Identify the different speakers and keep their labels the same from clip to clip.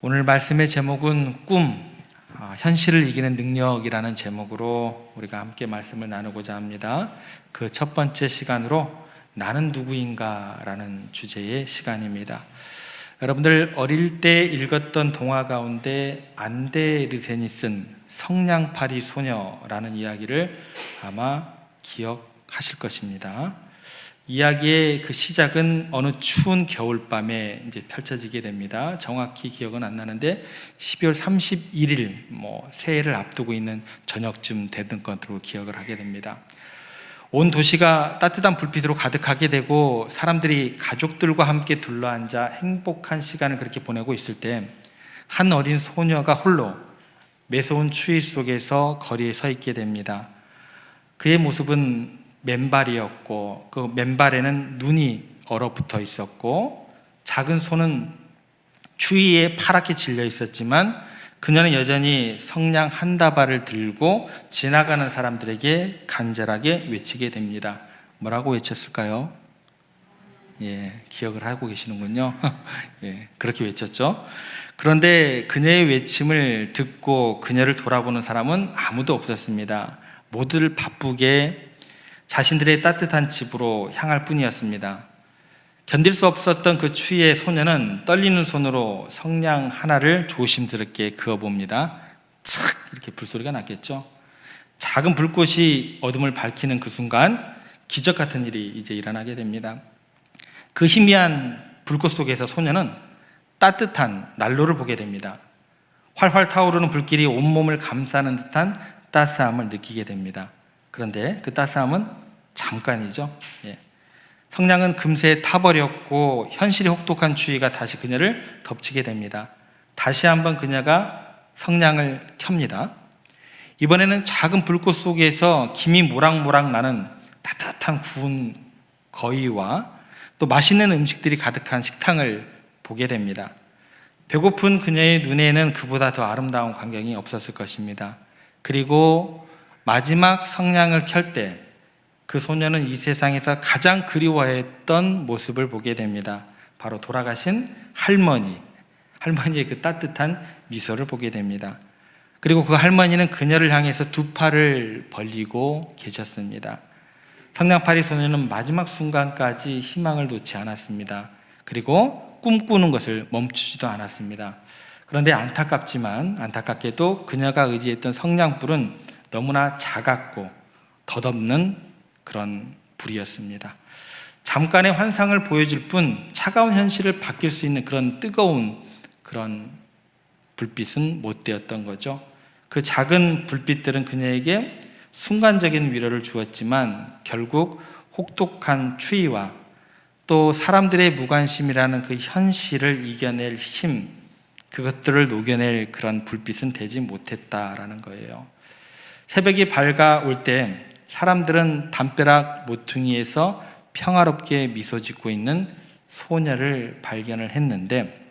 Speaker 1: 오늘 말씀의 제목은 꿈, 현실을 이기는 능력이라는 제목으로 우리가 함께 말씀을 나누고자 합니다. 그 첫 번째 시간으로 나는 누구인가 라는 주제의 시간입니다. 여러분들 어릴 때 읽었던 동화 가운데 안데르센이 쓴 성냥팔이 소녀라는 이야기를 아마 기억하실 것입니다. 이야기의 그 시작은 어느 추운 겨울밤에 이제 펼쳐지게 됩니다. 정확히 기억은 안 나는데 12월 31일 새해를 앞두고 있는 저녁쯤 되던 것으로 기억을 하게 됩니다. 온 도시가 따뜻한 불빛으로 가득하게 되고 사람들이 가족들과 함께 둘러앉아 행복한 시간을 그렇게 보내고 있을 때 한 어린 소녀가 홀로 매서운 추위 속에서 거리에 서 있게 됩니다. 그의 모습은 맨발이었고 그 맨발에는 눈이 얼어붙어 있었고 작은 손은 추위에 파랗게 질려 있었지만 그녀는 여전히 성냥 한 다발을 들고 지나가는 사람들에게 간절하게 외치게 됩니다. 뭐라고 외쳤을까요? 기억을 하고 계시는군요. 그렇게 외쳤죠. 그런데 그녀의 외침을 듣고 그녀를 돌아보는 사람은 아무도 없었습니다. 모두들 바쁘게 자신들의 따뜻한 집으로 향할 뿐이었습니다. 견딜 수 없었던 그 추위에 소녀는 떨리는 손으로 성냥 하나를 조심스럽게 그어봅니다. 착! 이렇게 불소리가 났겠죠. 작은 불꽃이 어둠을 밝히는 그 순간 기적 같은 일이 이제 일어나게 됩니다. 그 희미한 불꽃 속에서 소녀는 따뜻한 난로를 보게 됩니다. 활활 타오르는 불길이 온몸을 감싸는 듯한 따스함을 느끼게 됩니다. 그런데 그 따스함은 잠깐이죠. 성냥은 금세 타버렸고 현실의 혹독한 추위가 다시 그녀를 덮치게 됩니다. 다시 한번 그녀가 성냥을 켭니다. 이번에는 작은 불꽃 속에서 김이 모락모락 나는 따뜻한 구운 거위와 또 맛있는 음식들이 가득한 식탁을 보게 됩니다. 배고픈 그녀의 눈에는 그보다 더 아름다운 광경이 없었을 것입니다. 그리고 마지막 성냥을 켤 때 그 소녀는 이 세상에서 가장 그리워했던 모습을 보게 됩니다. 바로 돌아가신 할머니의 그 따뜻한 미소를 보게 됩니다. 그리고 그 할머니는 그녀를 향해서 두 팔을 벌리고 계셨습니다. 성냥팔이 소녀는 마지막 순간까지 희망을 놓지 않았습니다. 그리고 꿈꾸는 것을 멈추지도 않았습니다. 그런데 안타깝게도 그녀가 의지했던 성냥불은 너무나 작았고 덧없는 그런 불이었습니다. 잠깐의 환상을 보여줄 뿐 차가운 현실을 바뀔 수 있는 그런 뜨거운 그런 불빛은 못 되었던 거죠. 그 작은 불빛들은 그녀에게 순간적인 위로를 주었지만 결국 혹독한 추위와 또 사람들의 무관심이라는 그 현실을 이겨낼 힘, 그것들을 녹여낼 그런 불빛은 되지 못했다라는 거예요. 새벽이 밝아올 때 사람들은 담벼락 모퉁이에서 평화롭게 미소 짓고 있는 소녀를 발견을 했는데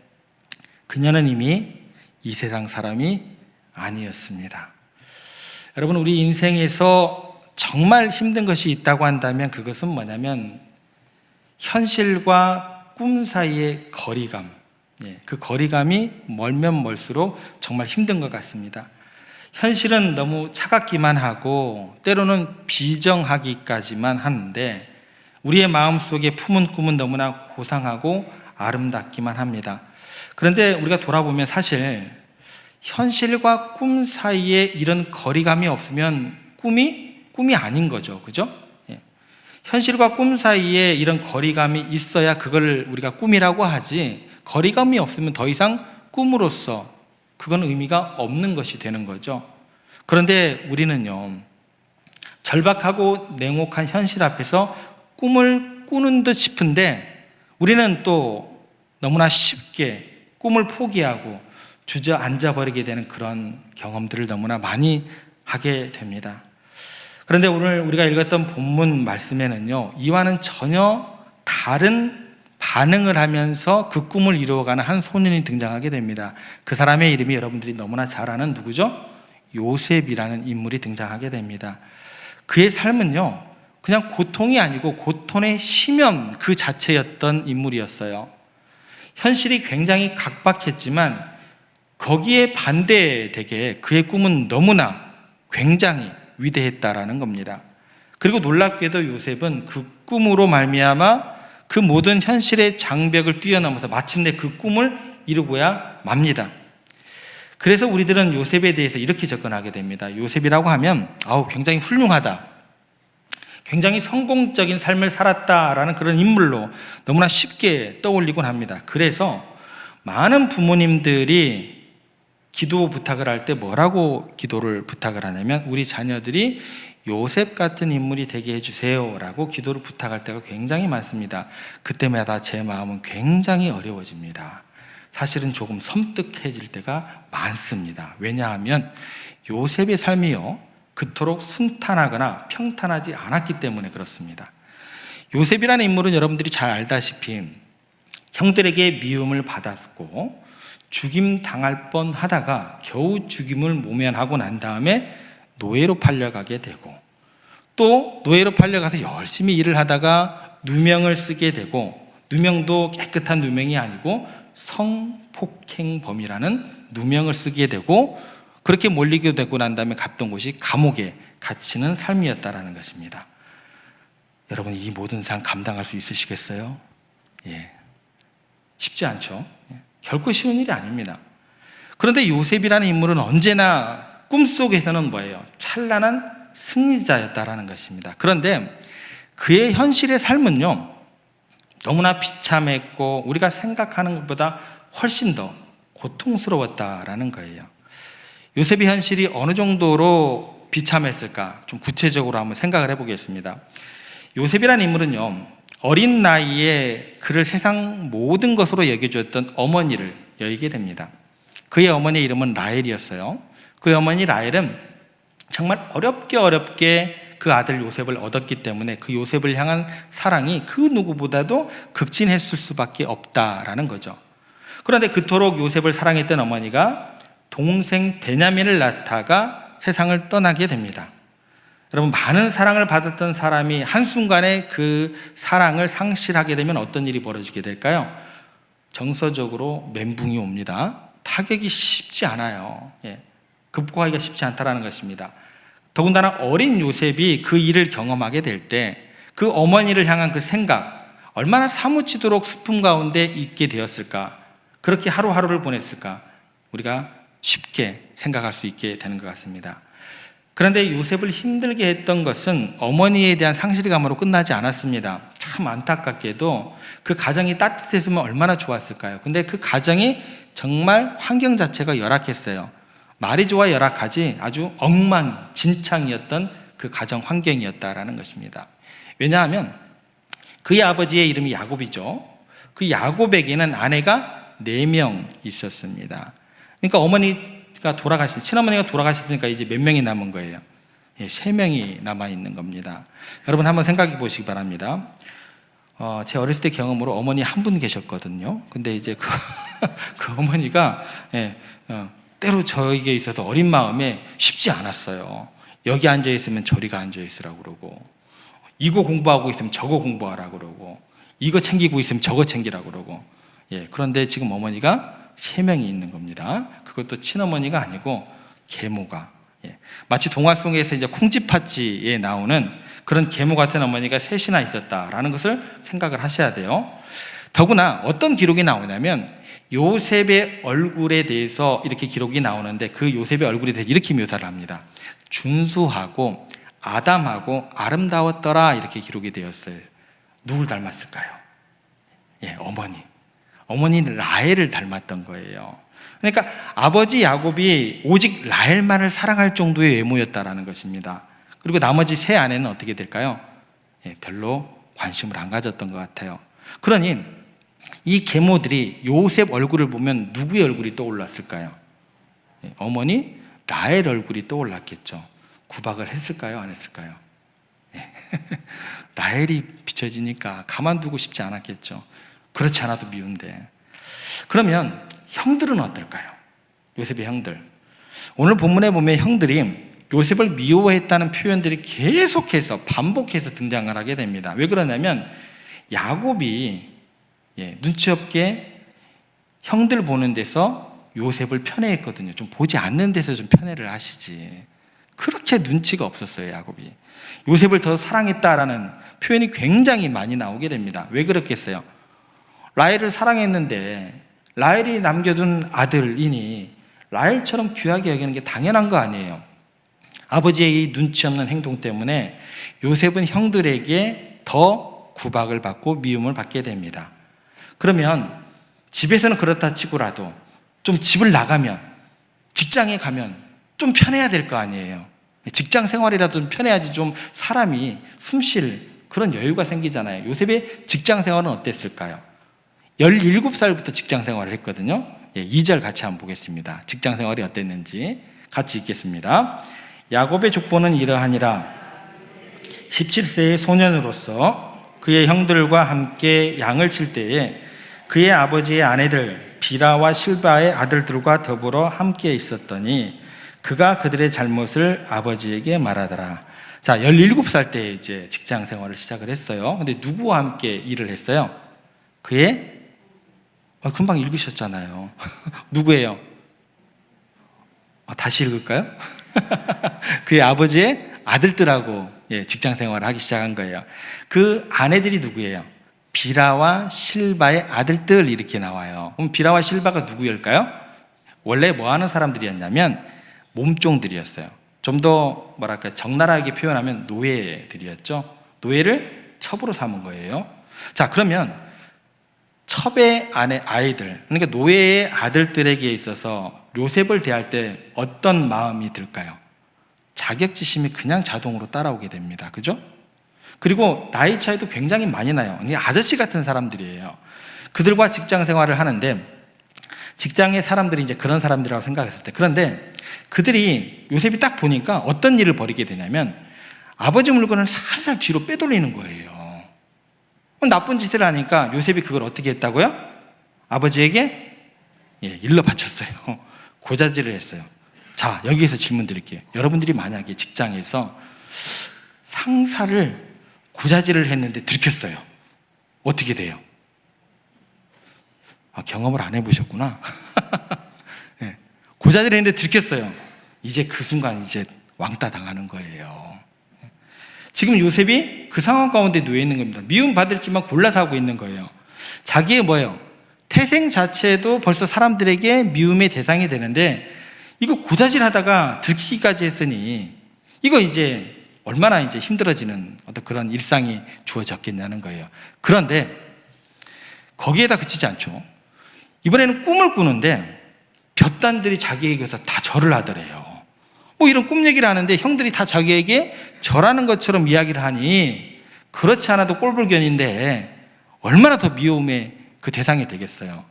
Speaker 1: 그녀는 이미 이 세상 사람이 아니었습니다. 여러분, 우리 인생에서 정말 힘든 것이 있다고 한다면 그것은 뭐냐면 현실과 꿈 사이의 거리감, 그 거리감이 멀면 멀수록 정말 힘든 것 같습니다. 현실은 너무 차갑기만 하고 때로는 비정하기까지만 하는데 우리의 마음속에 품은 꿈은 너무나 고상하고 아름답기만 합니다. 그런데 우리가 돌아보면 사실 현실과 꿈 사이에 이런 거리감이 없으면 꿈이 아닌 거죠. 그죠? 현실과 꿈 사이에 이런 거리감이 있어야 그걸 우리가 꿈이라고 하지, 거리감이 없으면 더 이상 꿈으로서 그건 의미가 없는 것이 되는 거죠. 그런데 우리는요, 절박하고 냉혹한 현실 앞에서 꿈을 꾸는 듯 싶은데 우리는 또 너무나 쉽게 꿈을 포기하고 주저앉아 버리게 되는 그런 경험들을 너무나 많이 하게 됩니다. 그런데 오늘 우리가 읽었던 본문 말씀에는요, 이와는 전혀 다른 반응을 하면서 그 꿈을 이루어가는 한 소년이 등장하게 됩니다. 그 사람의 이름이 여러분들이 너무나 잘 아는 누구죠? 요셉이라는 인물이 등장하게 됩니다. 그의 삶은요, 그냥 고통이 아니고 고통의 심연 그 자체였던 인물이었어요. 현실이 굉장히 각박했지만 거기에 반대되게 그의 꿈은 너무나 굉장히 위대했다라는 겁니다. 그리고 놀랍게도 요셉은 그 꿈으로 말미암아 그 모든 현실의 장벽을 뛰어넘어서 마침내 그 꿈을 이루고야 맙니다. 그래서 우리들은 요셉에 대해서 이렇게 접근하게 됩니다. 요셉이라고 하면 굉장히 훌륭하다, 굉장히 성공적인 삶을 살았다라는 그런 인물로 너무나 쉽게 떠올리곤 합니다. 그래서 많은 부모님들이 기도 부탁을 할 때 뭐라고 기도를 부탁을 하냐면 우리 자녀들이 요셉 같은 인물이 되게 해주세요 라고 기도를 부탁할 때가 굉장히 많습니다. 그때마다 제 마음은 굉장히 어려워집니다. 사실은 조금 섬뜩해질 때가 많습니다. 왜냐하면 요셉의 삶이요 그토록 순탄하거나 평탄하지 않았기 때문에 그렇습니다. 요셉이라는 인물은 여러분들이 잘 알다시피 형들에게 미움을 받았고 죽임 당할 뻔하다가 겨우 죽임을 모면하고 난 다음에 노예로 팔려가게 되고 또 노예로 팔려가서 열심히 일을 하다가 누명을 쓰게 되고 누명도 깨끗한 누명이 아니고 성폭행범이라는 누명을 쓰게 되고 그렇게 몰리게 되고 난 다음에 갔던 곳이 감옥에 갇히는 삶이었다라는 것입니다. 여러분 이 모든 상 감당할 수 있으시겠어요? 쉽지 않죠. 결코 쉬운 일이 아닙니다. 그런데 요셉이라는 인물은 언제나 꿈속에서는 뭐예요? 찬란한 승리자였다라는 것입니다. 그런데 그의 현실의 삶은요 너무나 비참했고 우리가 생각하는 것보다 훨씬 더 고통스러웠다라는 거예요. 요셉의 현실이 어느 정도로 비참했을까? 좀 구체적으로 한번 생각을 해보겠습니다. 요셉이라는 인물은요 어린 나이에 그를 세상 모든 것으로 여겨주었던 어머니를 여기게 됩니다. 그의 어머니의 이름은 라헬이었어요. 그의 어머니 라헬은 정말 어렵게 그 아들 요셉을 얻었기 때문에 그 요셉을 향한 사랑이 그 누구보다도 극진했을 수밖에 없다라는 거죠. 그런데 그토록 요셉을 사랑했던 어머니가 동생 베냐민을 낳다가 세상을 떠나게 됩니다. 여러분 많은 사랑을 받았던 사람이 한순간에 그 사랑을 상실하게 되면 어떤 일이 벌어지게 될까요? 정서적으로 멘붕이 옵니다. 타격이 쉽지 않아요. 극복하기가 쉽지 않다라는 것입니다. 더군다나 어린 요셉이 그 일을 경험하게 될 때 그 어머니를 향한 그 생각 얼마나 사무치도록 슬픔 가운데 있게 되었을까, 그렇게 하루하루를 보냈을까 우리가 쉽게 생각할 수 있게 되는 것 같습니다. 그런데 요셉을 힘들게 했던 것은 어머니에 대한 상실감으로 끝나지 않았습니다. 참 안타깝게도 그 가정이 따뜻했으면 얼마나 좋았을까요? 근데 그 가정이 정말 환경 자체가 열악했어요. 말이 좋아 열악하지 아주 엉망진창이었던 그 가정 환경이었다라는 것입니다. 왜냐하면 그의 아버지의 이름이 야곱이죠. 그 야곱에게는 아내가 4명 있었습니다. 그러니까 어머니가 돌아가신, 친어머니가 돌아가셨으니까 이제 몇 명이 남은 거예요? 3명이 남아있는 겁니다. 여러분 한번 생각해 보시기 바랍니다. 제 어렸을 때 경험으로 어머니 한 분 계셨거든요. 근데 이제 그 어머니가 때로 저에게 있어서 어린 마음에 쉽지 않았어요. 여기 앉아있으면 저리가 앉아있으라고 그러고, 이거 공부하고 있으면 저거 공부하라고 그러고, 이거 챙기고 있으면 저거 챙기라고 그러고. 그런데 지금 어머니가 3명이 있는 겁니다. 그것도 친어머니가 아니고 계모가. 마치 동화 속에서 이제 콩쥐팥쥐에 나오는 그런 계모 같은 어머니가 3이나 있었다라는 것을 생각을 하셔야 돼요. 더구나 어떤 기록이 나오냐면 요셉의 얼굴에 대해서 이렇게 기록이 나오는데 그 요셉의 얼굴에 대해서 이렇게 묘사를 합니다. 준수하고 아담하고 아름다웠더라, 이렇게 기록이 되었어요. 누굴 닮았을까요? 어머니 라헬을 닮았던 거예요. 그러니까 아버지 야곱이 오직 라헬만을 사랑할 정도의 외모였다라는 것입니다. 그리고 나머지 3 아내는 어떻게 될까요? 별로 관심을 안 가졌던 것 같아요. 그러니 이 계모들이 요셉 얼굴을 보면 누구의 얼굴이 떠올랐을까요? 어머니 라헬 얼굴이 떠올랐겠죠. 구박을 했을까요? 안 했을까요? 라헬이 비춰지니까 가만두고 싶지 않았겠죠. 그렇지 않아도 미운데. 그러면 형들은 어떨까요? 요셉의 형들. 오늘 본문에 보면 형들이 요셉을 미워했다는 표현들이 계속해서 반복해서 등장을 하게 됩니다. 왜 그러냐면 야곱이 눈치 없게 형들 보는 데서 요셉을 편애했거든요. 좀 보지 않는 데서 좀 편애를 하시지. 그렇게 눈치가 없었어요, 야곱이. 요셉을 더 사랑했다라는 표현이 굉장히 많이 나오게 됩니다. 왜 그렇겠어요? 라헬을 사랑했는데 라헬이 남겨둔 아들이니 라헬처럼 귀하게 여기는 게 당연한 거 아니에요. 아버지의 이 눈치 없는 행동 때문에 요셉은 형들에게 더 구박을 받고 미움을 받게 됩니다. 그러면 집에서는 그렇다 치고라도 좀 집을 나가면, 직장에 가면 좀 편해야 될 거 아니에요. 직장 생활이라도 좀 편해야지 좀 사람이 숨 쉴 그런 여유가 생기잖아요. 요셉의 직장 생활은 어땠을까요? 17살부터 직장 생활을 했거든요. 2절 같이 한번 보겠습니다. 직장 생활이 어땠는지 같이 읽겠습니다. 야곱의 족보는 이러하니라. 17세의 소년으로서 그의 형들과 함께 양을 칠 때에 그의 아버지의 아내들 비라와 실바의 아들들과 더불어 함께 있었더니 그가 그들의 잘못을 아버지에게 말하더라. 자, 17살 때 이제 직장 생활을 시작을 했어요. 근데 누구와 함께 일을 했어요? 그의 금방 읽으셨잖아요. 누구예요? 다시 읽을까요? 그의 아버지의 아들들하고 직장 생활을 하기 시작한 거예요. 그 아내들이 누구예요? 비라와 실바의 아들들 이렇게 나와요. 그럼 비라와 실바가 누구일까요? 원래 뭐 하는 사람들이었냐면 몸종들이었어요. 좀 더 뭐랄까 적나라하게 표현하면 노예들이었죠. 노예를 첩으로 삼은 거예요. 자, 그러면 첩의 아이들, 그러니까 노예의 아들들에게 있어서 요셉을 대할 때 어떤 마음이 들까요? 자격지심이 그냥 자동으로 따라오게 됩니다. 그죠? 그리고 나이 차이도 굉장히 많이 나요. 아저씨 같은 사람들이에요. 그들과 직장 생활을 하는데 직장의 사람들이 이제 그런 사람들이라고 생각했을 때, 그런데 그들이 요셉이 딱 보니까 어떤 일을 벌이게 되냐면 아버지 물건을 살살 뒤로 빼돌리는 거예요. 나쁜 짓을 하니까 요셉이 그걸 어떻게 했다고요? 아버지에게 일러 바쳤어요. 고자질을 했어요. 자, 여기에서 질문 드릴게요. 여러분들이 만약에 직장에서 상사를 고자질을 했는데 들켰어요. 어떻게 돼요? 경험을 안 해보셨구나. 네. 고자질을 했는데 들켰어요. 이제 그 순간 이제 왕따 당하는 거예요. 지금 요셉이 그 상황 가운데 놓여 있는 겁니다. 미움 받을지만 골라서 하고 있는 거예요. 자기의 뭐예요? 태생 자체도 벌써 사람들에게 미움의 대상이 되는데 이거 고자질 하다가 들키기까지 했으니 이거 이제 얼마나 이제 힘들어지는 어떤 그런 일상이 주어졌겠냐는 거예요. 그런데 거기에다 그치지 않죠. 이번에는 꿈을 꾸는데 볕단들이 자기에게서 다 절을 하더래요. 뭐 이런 꿈 얘기를 하는데 형들이 다 자기에게 절하는 것처럼 이야기를 하니 그렇지 않아도 꼴불견인데 얼마나 더 미움의 그 대상이 되겠어요.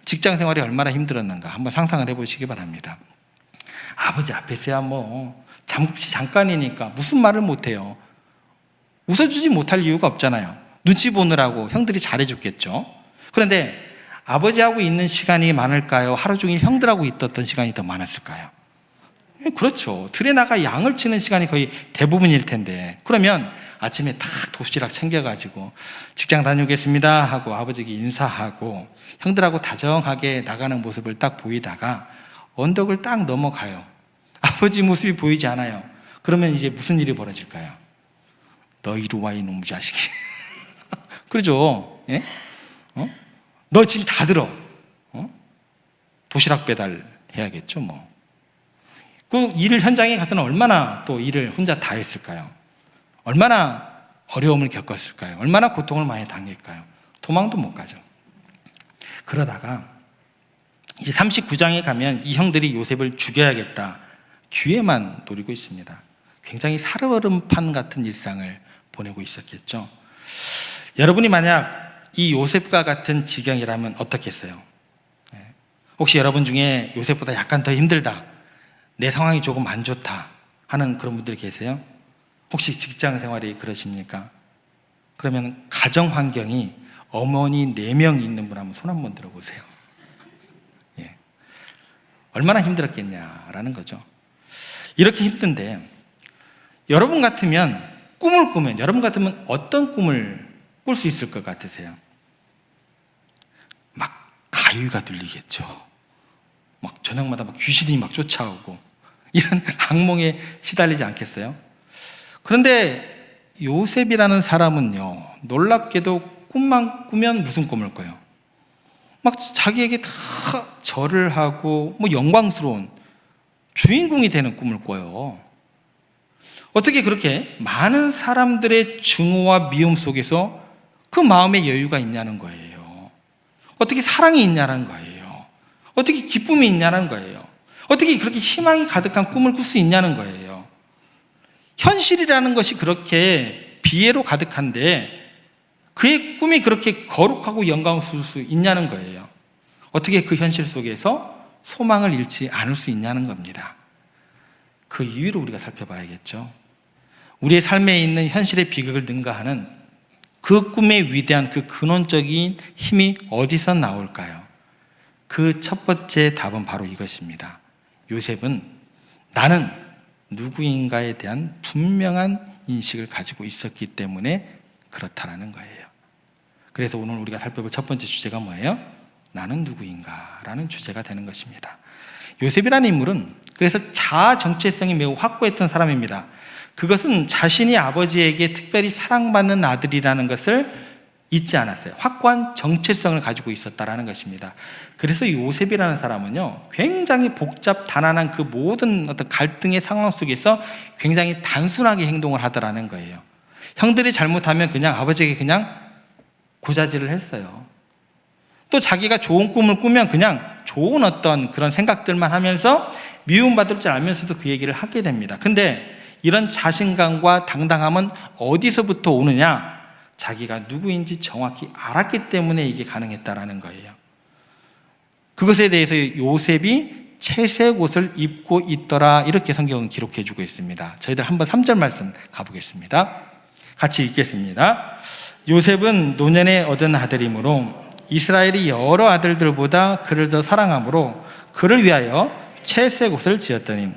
Speaker 1: 직장 생활이 얼마나 힘들었는가 한번 상상을 해보시기 바랍니다. 아버지 앞에서야 뭐 잠깐이니까 무슨 말을 못해요. 웃어주지 못할 이유가 없잖아요. 눈치 보느라고 형들이 잘해줬겠죠. 그런데 아버지하고 있는 시간이 많을까요? 하루 종일 형들하고 있었던 시간이 더 많았을까요? 그렇죠. 들에 나가 양을 치는 시간이 거의 대부분일 텐데, 그러면 아침에 탁 도시락 챙겨가지고 직장 다녀오겠습니다 하고 아버지에게 인사하고 형들하고 다정하게 나가는 모습을 딱 보이다가 언덕을 딱 넘어가요. 아버지 모습이 보이지 않아요. 그러면 이제 무슨 일이 벌어질까요? 너 이리 와 이놈 자식이. 그러죠. 예? 너 지금 다 들어. 도시락 배달 해야겠죠 뭐. 그 일 현장에 갔더니 얼마나 또 일을 혼자 다 했을까요? 얼마나 어려움을 겪었을까요? 얼마나 고통을 많이 당했을까요? 도망도 못 가죠. 그러다가 이제 39장에 가면 이 형들이 요셉을 죽여야겠다 기회만 노리고 있습니다. 굉장히 살얼음판 같은 일상을 보내고 있었겠죠. 여러분이 만약 이 요셉과 같은 지경이라면 어떻겠어요? 혹시 여러분 중에 요셉보다 약간 더 힘들다, 내 상황이 조금 안 좋다 하는 그런 분들 계세요? 혹시 직장 생활이 그러십니까? 그러면 가정 환경이 어머니 4명 있는 분 한번 손 한번 들어보세요. 예. 얼마나 힘들었겠냐라는 거죠. 이렇게 힘든데 여러분 같으면 꿈을 꾸면 여러분 같으면 어떤 꿈을 꿀 수 있을 것 같으세요? 막 가위가 들리겠죠. 저녁마다 막 귀신이 막 쫓아오고 이런 악몽에 시달리지 않겠어요? 그런데 요셉이라는 사람은요, 놀랍게도 꿈만 꾸면 무슨 꿈을 꿔요? 막 자기에게 다 절을 하고 뭐 영광스러운 주인공이 되는 꿈을 꿔요. 어떻게 그렇게 많은 사람들의 증오와 미움 속에서 그 마음의 여유가 있냐는 거예요. 어떻게 사랑이 있냐는 거예요. 어떻게 기쁨이 있냐는 거예요. 어떻게 그렇게 희망이 가득한 꿈을 꿀 수 있냐는 거예요. 현실이라는 것이 그렇게 비애로 가득한데 그의 꿈이 그렇게 거룩하고 영광스러울 수 있냐는 거예요. 어떻게 그 현실 속에서 소망을 잃지 않을 수 있냐는 겁니다. 그 이유를 우리가 살펴봐야겠죠. 우리의 삶에 있는 현실의 비극을 능가하는 그 꿈의 위대한 그 근원적인 힘이 어디서 나올까요? 그 첫 번째 답은 바로 이것입니다. 요셉은 나는 누구인가에 대한 분명한 인식을 가지고 있었기 때문에 그렇다라는 거예요. 그래서 오늘 우리가 살펴볼 첫 번째 주제가 뭐예요? 나는 누구인가? 라는 주제가 되는 것입니다. 요셉이라는 인물은 그래서 자아 정체성이 매우 확고했던 사람입니다. 그것은 자신이 아버지에게 특별히 사랑받는 아들이라는 것을 잊지 않았어요. 확고한 정체성을 가지고 있었다라는 것입니다. 그래서 요셉이라는 사람은요, 굉장히 복잡 단안한 그 모든 어떤 갈등의 상황 속에서 굉장히 단순하게 행동을 하더라는 거예요. 형들이 잘못하면 그냥 아버지에게 그냥 고자질을 했어요. 또 자기가 좋은 꿈을 꾸면 그냥 좋은 어떤 그런 생각들만 하면서 미움받을 줄 알면서도 그 얘기를 하게 됩니다. 근데 이런 자신감과 당당함은 어디서부터 오느냐? 자기가 누구인지 정확히 알았기 때문에 이게 가능했다라는 거예요. 그것에 대해서 요셉이 채색 옷을 입고 있더라, 이렇게 성경은 기록해 주고 있습니다. 저희들 한번 3절 말씀 가보겠습니다. 같이 읽겠습니다. 요셉은 노년에 얻은 아들이므로 이스라엘이 여러 아들들보다 그를 더 사랑함으로 그를 위하여 채색 옷을 지었더니,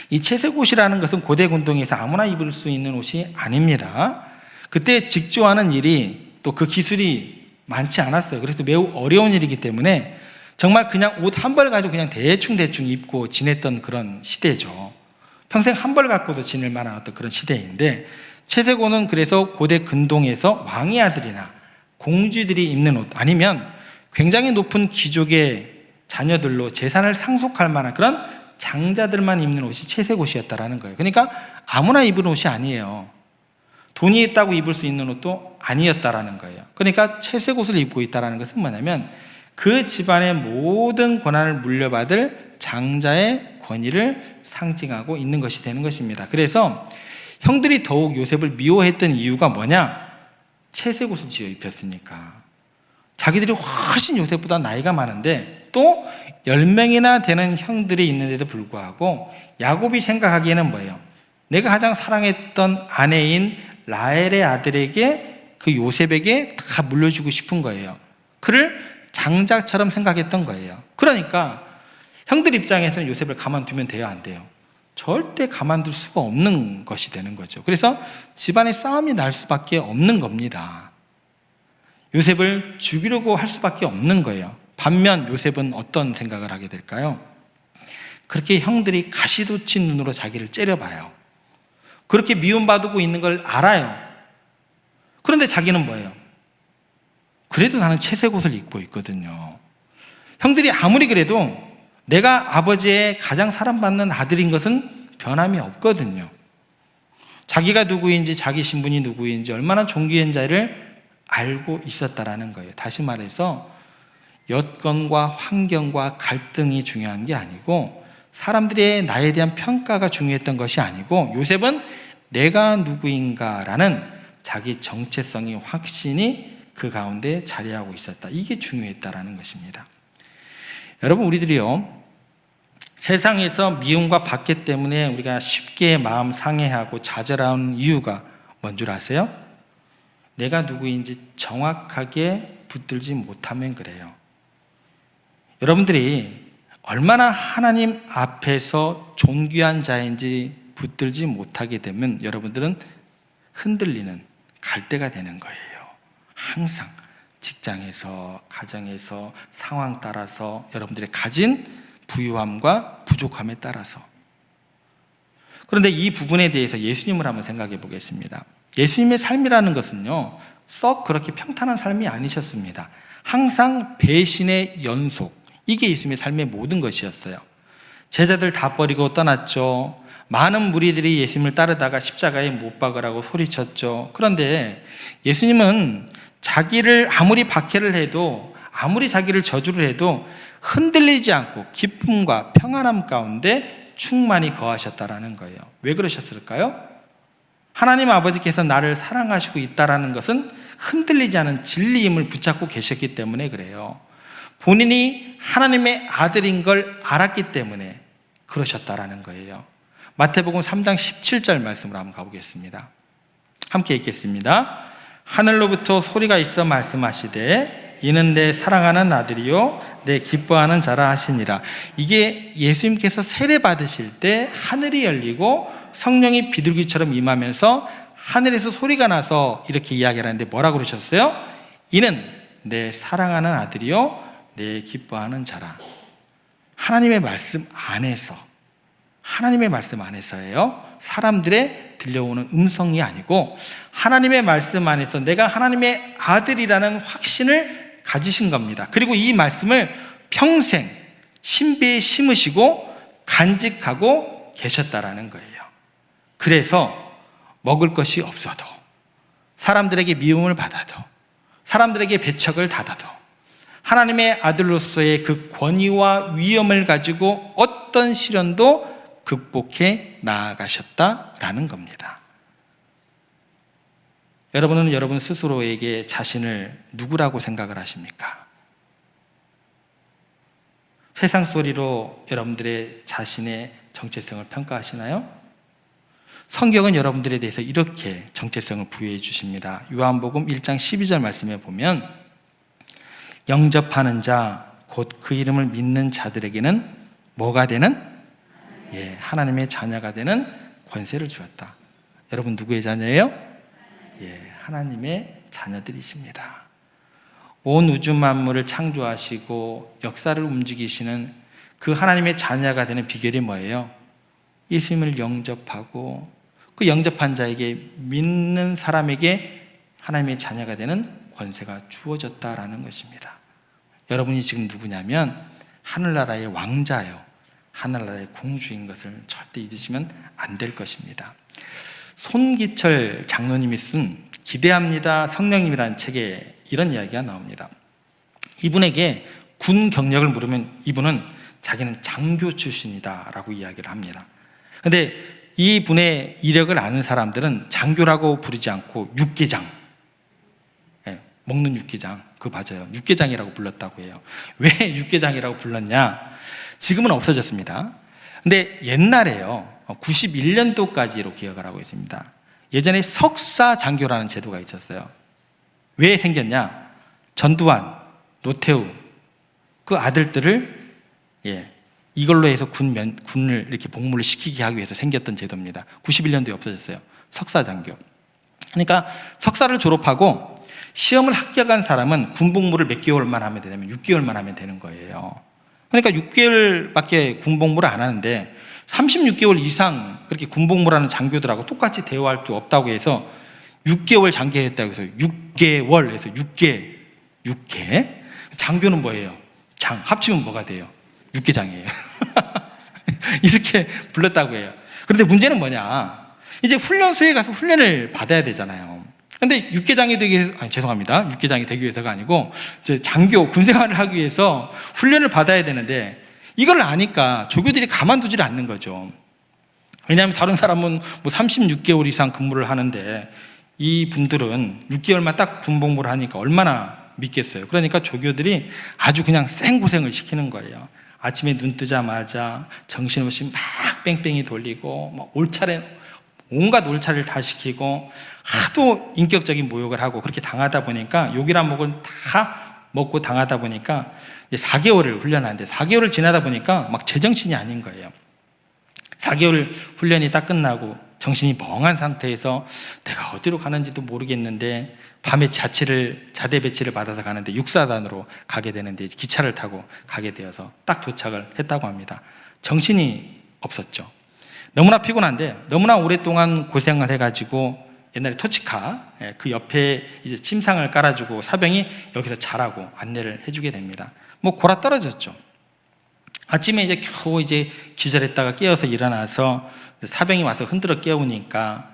Speaker 1: 이 채색 옷이라는 것은 고대 군동에서 아무나 입을 수 있는 옷이 아닙니다. 그때 직조하는 일이 또 그 기술이 많지 않았어요. 그래서 매우 어려운 일이기 때문에 정말 그냥 옷 한 벌 가지고 그냥 대충 입고 지냈던 그런 시대죠. 평생 한 벌 갖고도 지낼 만한 어떤 그런 시대인데, 채색 옷은 그래서 고대 근동에서 왕의 아들이나 공주들이 입는 옷, 아니면 굉장히 높은 귀족의 자녀들로 재산을 상속할 만한 그런 장자들만 입는 옷이 채색 옷이었다라는 거예요. 그러니까 아무나 입은 옷이 아니에요. 돈이 있다고 입을 수 있는 옷도 아니었다라는 거예요. 그러니까 채색 옷을 입고 있다라는 것은 뭐냐면 그 집안의 모든 권한을 물려받을 장자의 권위를 상징하고 있는 것이 되는 것입니다. 그래서 형들이 더욱 요셉을 미워했던 이유가 뭐냐? 채색 옷을 지어 입혔으니까. 자기들이 훨씬 요셉보다 나이가 많은데 또 10명이나 되는 형들이 있는데도 불구하고 야곱이 생각하기에는 뭐예요? 내가 가장 사랑했던 아내인 라헬의 아들에게, 그 요셉에게 다 물려주고 싶은 거예요. 그를 장자처럼 생각했던 거예요. 그러니까 형들 입장에서는 요셉을 가만두면 돼요, 안 돼요? 절대 가만둘 수가 없는 것이 되는 거죠. 그래서 집안에 싸움이 날 수밖에 없는 겁니다. 요셉을 죽이려고 할 수밖에 없는 거예요. 반면 요셉은 어떤 생각을 하게 될까요? 그렇게 형들이 가시돋친 눈으로 자기를 째려봐요. 그렇게 미움받고 있는 걸 알아요. 그런데 자기는 뭐예요? 그래도 나는 채색 옷을 입고 있거든요. 형들이 아무리 그래도 내가 아버지의 가장 사랑받는 아들인 것은 변함이 없거든요. 자기가 누구인지, 자기 신분이 누구인지, 얼마나 존귀한 자를 알고 있었다라는 거예요. 다시 말해서 여건과 환경과 갈등이 중요한 게 아니고, 사람들의 나에 대한 평가가 중요했던 것이 아니고, 요셉은 내가 누구인가라는 자기 정체성이 확신이 그 가운데 자리하고 있었다. 이게 중요했다라는 것입니다. 여러분, 우리들이요, 세상에서 미움과 박해 때문에 우리가 쉽게 마음 상해하고 좌절하는 이유가 뭔 줄 아세요? 내가 누구인지 정확하게 붙들지 못하면 그래요. 여러분들이 얼마나 하나님 앞에서 존귀한 자인지 붙들지 못하게 되면 여러분들은 흔들리는 갈대가 되는 거예요. 항상 직장에서, 가정에서, 상황 따라서 여러분들이 가진 부유함과 부족함에 따라서. 그런데 이 부분에 대해서 예수님을 한번 생각해 보겠습니다. 예수님의 삶이라는 것은요, 썩 그렇게 평탄한 삶이 아니셨습니다. 항상 배신의 연속, 이게 예수님의 삶의 모든 것이었어요. 제자들 다 버리고 떠났죠. 많은 무리들이 예수님을 따르다가 십자가에 못 박으라고 소리쳤죠. 그런데 예수님은 자기를 아무리 박해를 해도, 아무리 자기를 저주를 해도 흔들리지 않고 기쁨과 평안함 가운데 충만히 거하셨다라는 거예요. 왜 그러셨을까요? 하나님 아버지께서 나를 사랑하시고 있다라는 것은 흔들리지 않은 진리임을 붙잡고 계셨기 때문에 그래요. 본인이 하나님의 아들인 걸 알았기 때문에 그러셨다라는 거예요. 마태복음 3장 17절 말씀으로 한번 가보겠습니다. 함께 읽겠습니다. 하늘로부터 소리가 있어 말씀하시되 이는 내 사랑하는 아들이요 내 기뻐하는 자라 하시니라. 이게 예수님께서 세례 받으실 때 하늘이 열리고 성령이 비둘기처럼 임하면서 하늘에서 소리가 나서 이렇게 이야기를 하는데 뭐라고 그러셨어요? 이는 내 사랑하는 아들이요 내 기뻐하는 자라. 하나님의 말씀 안에서, 하나님의 말씀 안에서예요. 사람들의 들려오는 음성이 아니고 하나님의 말씀 안에서 내가 하나님의 아들이라는 확신을 가지신 겁니다. 그리고 이 말씀을 평생 신비에 심으시고 간직하고 계셨다라는 거예요. 그래서 먹을 것이 없어도, 사람들에게 미움을 받아도, 사람들에게 배척을 받아도 하나님의 아들로서의 그 권위와 위엄을 가지고 어떤 시련도 극복해 나아가셨다라는 겁니다. 여러분은 여러분 스스로에게 자신을 누구라고 생각을 하십니까? 세상 소리로 여러분들의 자신의 정체성을 평가하시나요? 성경은 여러분들에 대해서 이렇게 정체성을 부여해 주십니다. 요한복음 1장 12절 말씀에 보면 영접하는 자, 곧 그 이름을 믿는 자들에게는 뭐가 되는? 하나님의 자녀가 되는 권세를 주었다. 여러분 누구의 자녀예요? 하나님의 자녀들이십니다. 온 우주 만물을 창조하시고 역사를 움직이시는 그 하나님의 자녀가 되는 비결이 뭐예요? 예수님을 영접하고 그 영접한 자에게, 믿는 사람에게 하나님의 자녀가 되는 권세가 주어졌다라는 것입니다. 여러분이 지금 누구냐면 하늘나라의 왕자요, 하늘나라의 공주인 것을 절대 잊으시면 안 될 것입니다. 손기철 장로님이 쓴 기대합니다 성령님이라는 책에 이런 이야기가 나옵니다. 이분에게 군 경력을 물으면 이분은 자기는 장교 출신이다 라고 이야기를 합니다. 그런데 이분의 이력을 아는 사람들은 장교라고 부르지 않고 육개장, 먹는 육개장, 그거 맞아요. 육개장이라고 불렀다고 해요. 왜 육개장이라고 불렀냐? 지금은 없어졌습니다. 근데 옛날에요, 91년도까지로 기억을 하고 있습니다. 예전에 석사 장교라는 제도가 있었어요. 왜 생겼냐? 전두환, 노태우 그 아들들을 이걸로 해서 군을 이렇게 복무를 시키게 하기 위해서 생겼던 제도입니다. 91년도에 없어졌어요. 석사 장교. 그러니까 석사를 졸업하고 시험을 합격한 사람은 군복무를 몇 개월만 하면 되냐면 6개월만 하면 되는 거예요. 그러니까 6개월밖에 군복무를 안 하는데 36개월 이상 그렇게 군복무를 하는 장교들하고 똑같이 대우할 수 없다고 해서 6개월 장교했다고 해서 6개월 해서 6개 장교는 뭐예요? 장 합치면 뭐가 돼요? 육개장이에요. 이렇게 불렀다고 해요. 그런데 문제는 뭐냐? 이제 훈련소에 가서 훈련을 받아야 되잖아요. 근데 육개장이 되기 위해서, 죄송합니다. 육개장이 되기 위해서가 아니고 이제 장교 군생활을 하기 위해서 훈련을 받아야 되는데 이걸 아니까 조교들이 가만두지를 않는 거죠. 왜냐하면 다른 사람은 뭐 36개월 이상 근무를 하는데 이 분들은 6개월만 딱 군복무를 하니까 얼마나 믿겠어요. 그러니까 조교들이 아주 그냥 생고생을 시키는 거예요. 아침에 눈 뜨자마자 정신없이 막 뺑뺑이 돌리고 막 온갖 올차를 다 시키고 하도 인격적인 모욕을 하고 그렇게 당하다 보니까 욕이란 목을 다 먹고 당하다 보니까 4개월을 훈련하는데 4개월을 지나다 보니까 막 제정신이 아닌 거예요. 4개월 훈련이 딱 끝나고 정신이 멍한 상태에서 내가 어디로 가는지도 모르겠는데 밤에 자대 배치를 받아서 가는데 육사단으로 가게 되는데 기차를 타고 가게 되어서 딱 도착을 했다고 합니다. 정신이 없었죠. 너무나 피곤한데 너무나 오랫동안 고생을 해가지고 옛날에 토치카 그 옆에 이제 침상을 깔아주고 사병이 여기서 자라고 안내를 해주게 됩니다. 뭐 골아 떨어졌죠. 아침에 이제 겨우 이제 기절했다가 깨어서 일어나서 사병이 와서 흔들어 깨우니까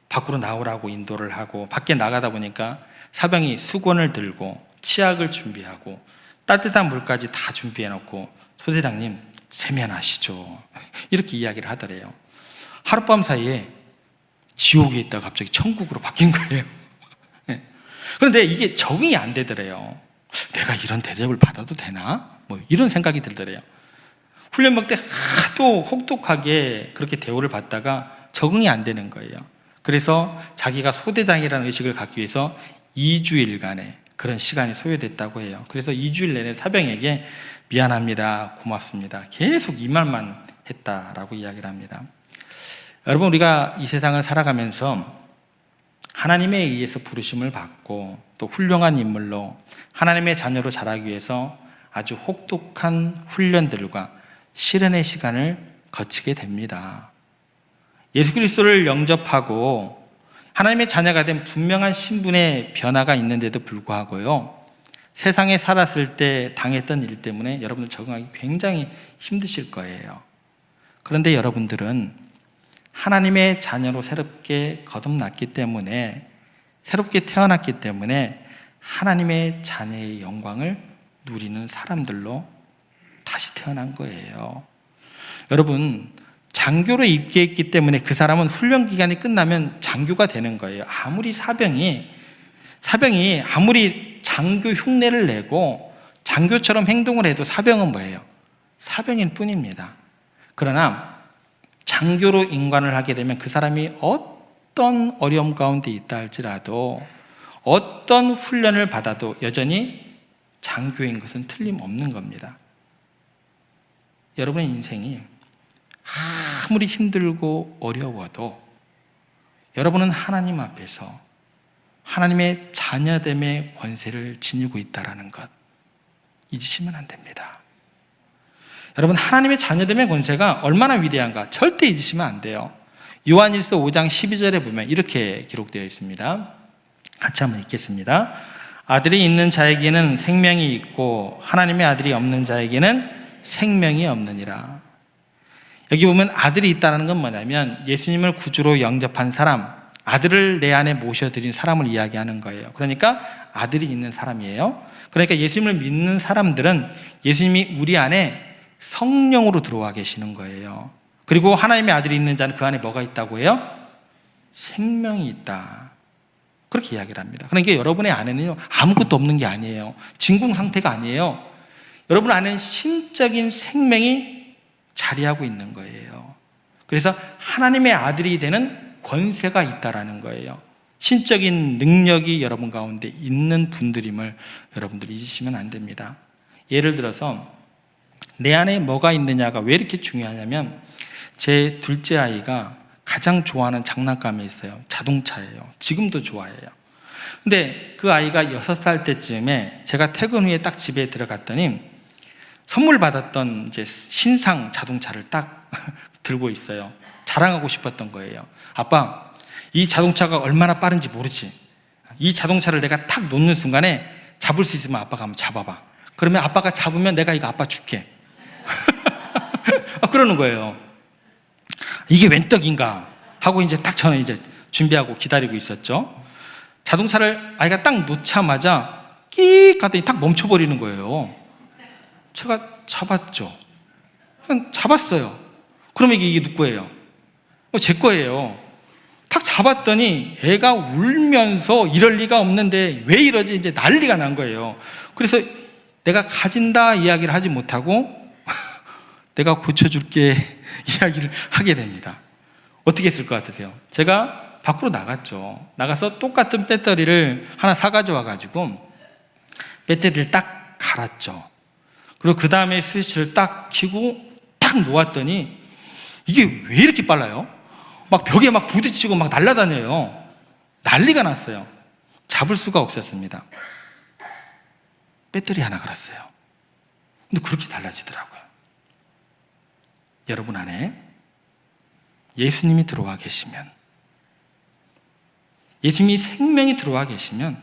Speaker 1: 밖으로 나오라고 인도를 하고 밖에 나가다 보니까 사병이 수건을 들고 치약을 준비하고 따뜻한 물까지 다 준비해 놓고 소대장님 세면하시죠 이렇게 이야기를 하더래요. 하룻밤 사이에 지옥에 있다가 갑자기 천국으로 바뀐 거예요. 그런데 이게 적응이 안 되더래요. 내가 이런 대접을 받아도 되나? 뭐 이런 생각이 들더래요. 훈련병 때 하도 혹독하게 그렇게 대우를 받다가 적응이 안 되는 거예요. 그래서 자기가 소대장이라는 의식을 갖기 위해서 2주일간의 그런 시간이 소요됐다고 해요. 그래서 2주일 내내 사병에게 미안합니다, 고맙습니다, 계속 이 말만 했다라고 이야기를 합니다. 여러분, 우리가 이 세상을 살아가면서 하나님에 의해서 부르심을 받고 또 훌륭한 인물로 하나님의 자녀로 자라기 위해서 아주 혹독한 훈련들과 시련의 시간을 거치게 됩니다. 예수 그리스도를 영접하고 하나님의 자녀가 된 분명한 신분의 변화가 있는데도 불구하고요, 세상에 살았을 때 당했던 일 때문에 여러분들 적응하기 굉장히 힘드실 거예요. 그런데 여러분들은 하나님의 자녀로 새롭게 거듭났기 때문에, 새롭게 태어났기 때문에 하나님의 자녀의 영광을 누리는 사람들로 다시 태어난 거예요. 여러분, 장교로 입대했기 때문에 그 사람은 훈련 기간이 끝나면 장교가 되는 거예요. 아무리 사병이 아무리 장교 흉내를 내고 장교처럼 행동을 해도 사병은 뭐예요? 사병일 뿐입니다. 그러나 장교로 인관을 하게 되면 그 사람이 어떤 어려움 가운데 있다 할지라도, 어떤 훈련을 받아도 여전히 장교인 것은 틀림없는 겁니다. 여러분의 인생이 아무리 힘들고 어려워도 여러분은 하나님 앞에서 하나님의 자녀됨의 권세를 지니고 있다는 것 잊으시면 안 됩니다. 여러분, 하나님의 자녀됨의 권세가 얼마나 위대한가 절대 잊으시면 안 돼요. 요한일서 5장 12절에 보면 이렇게 기록되어 있습니다. 같이 한번 읽겠습니다. 아들이 있는 자에게는 생명이 있고 하나님의 아들이 없는 자에게는 생명이 없느니라. 여기 보면 아들이 있다는 건 뭐냐면 예수님을 구주로 영접한 사람, 아들을 내 안에 모셔드린 사람을 이야기하는 거예요. 그러니까 아들이 있는 사람이에요. 그러니까 예수님을 믿는 사람들은 예수님이 우리 안에 성령으로 들어와 계시는 거예요. 그리고 하나님의 아들이 있는 자는 그 안에 뭐가 있다고 해요? 생명이 있다. 그렇게 이야기를 합니다. 그러니까 여러분의 안에는요, 아무것도 없는 게 아니에요. 진공 상태가 아니에요. 여러분 안에는 신적인 생명이 자리하고 있는 거예요. 그래서 하나님의 아들이 되는 권세가 있다라는 거예요. 신적인 능력이 여러분 가운데 있는 분들임을 여러분들 잊으시면 안 됩니다. 예를 들어서 내 안에 뭐가 있느냐가 왜 이렇게 중요하냐면, 제 둘째 아이가 가장 좋아하는 장난감이 있어요. 자동차예요. 지금도 좋아해요. 근데 그 아이가 6살 때쯤에 제가 퇴근 후에 딱 집에 들어갔더니 선물 받았던 이제 신상 자동차를 딱 들고 있어요. 자랑하고 싶었던 거예요. 아빠, 이 자동차가 얼마나 빠른지 모르지? 이 자동차를 내가 탁 놓는 순간에 잡을 수 있으면 아빠가 한번 잡아봐. 그러면 아빠가 잡으면 내가 이거 아빠 줄게. 그러는 거예요. 이게 웬 떡인가 하고 이제 딱 저는 이제 준비하고 기다리고 있었죠. 자동차를 아이가 딱 놓자마자 끼익 하더니 딱 멈춰버리는 거예요. 제가 잡았죠. 그냥 잡았어요. 그러면 이게 누구 거예요? 제 거예요. 탁 잡았더니 애가 울면서 이럴 리가 없는데 왜 이러지? 이제 난리가 난 거예요. 그래서 내가 가진다 이야기를 하지 못하고 내가 고쳐줄게 이야기를 하게 됩니다. 어떻게 했을 것 같으세요? 제가 밖으로 나갔죠. 나가서 똑같은 배터리를 하나 사가져와 가지고 배터리를 딱 갈았죠. 그리고 그 다음에 스위치를 딱 켜고 딱 놓았더니 이게 왜 이렇게 빨라요? 막 벽에 막 부딪히고 막 날아다녀요. 난리가 났어요. 잡을 수가 없었습니다. 배터리 하나 갈았어요. 근데 그렇게 달라지더라고요. 여러분 안에 예수님이 들어와 계시면, 예수님이 생명이 들어와 계시면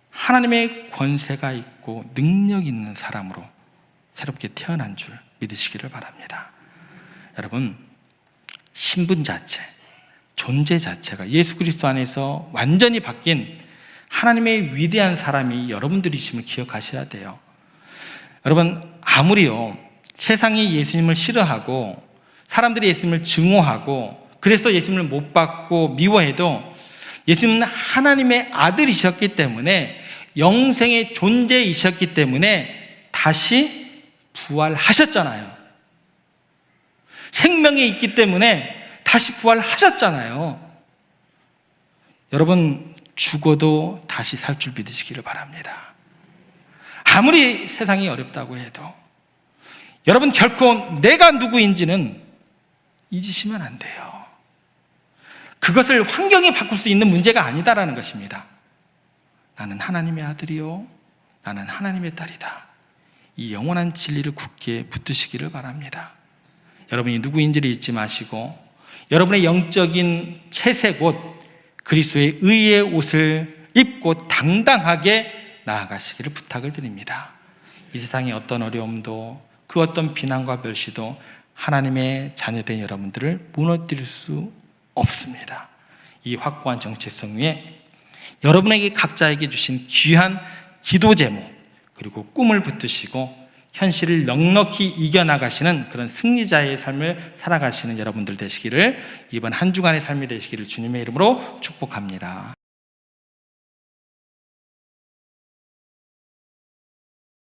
Speaker 1: 하나님의 권세가 있고 능력 있는 사람으로 새롭게 태어난 줄 믿으시기를 바랍니다. 여러분, 신분 자체, 존재 자체가 예수 그리스도 안에서 완전히 바뀐 하나님의 위대한 사람이 여러분들이심을 기억하셔야 돼요. 여러분, 아무리요 세상이 예수님을 싫어하고 사람들이 예수님을 증오하고 그래서 예수님을 못 받고 미워해도 예수님은 하나님의 아들이셨기 때문에, 영생의 존재이셨기 때문에 다시 부활하셨잖아요. 생명이 있기 때문에 다시 부활하셨잖아요. 여러분, 죽어도 다시 살 줄 믿으시기를 바랍니다. 아무리 세상이 어렵다고 해도 여러분, 결코 내가 누구인지는 잊으시면 안 돼요. 그것을 환경이 바꿀 수 있는 문제가 아니다라는 것입니다. 나는 하나님의 아들이요, 나는 하나님의 딸이다. 이 영원한 진리를 굳게 붙드시기를 바랍니다. 여러분이 누구인지를 잊지 마시고 여러분의 영적인 채색 옷, 그리스도의 의의 옷을 입고 당당하게 나아가시기를 부탁을 드립니다. 이 세상의 어떤 어려움도 그 어떤 비난과 멸시도 하나님의 자녀된 여러분들을 무너뜨릴 수 없습니다. 이 확고한 정체성 위에 여러분에게 각자에게 주신 귀한 기도 제목, 그리고 꿈을 붙드시고 현실을 넉넉히 이겨나가시는 그런 승리자의 삶을 살아가시는 여러분들 되시기를, 이번 한 주간의 삶이 되시기를 주님의 이름으로 축복합니다.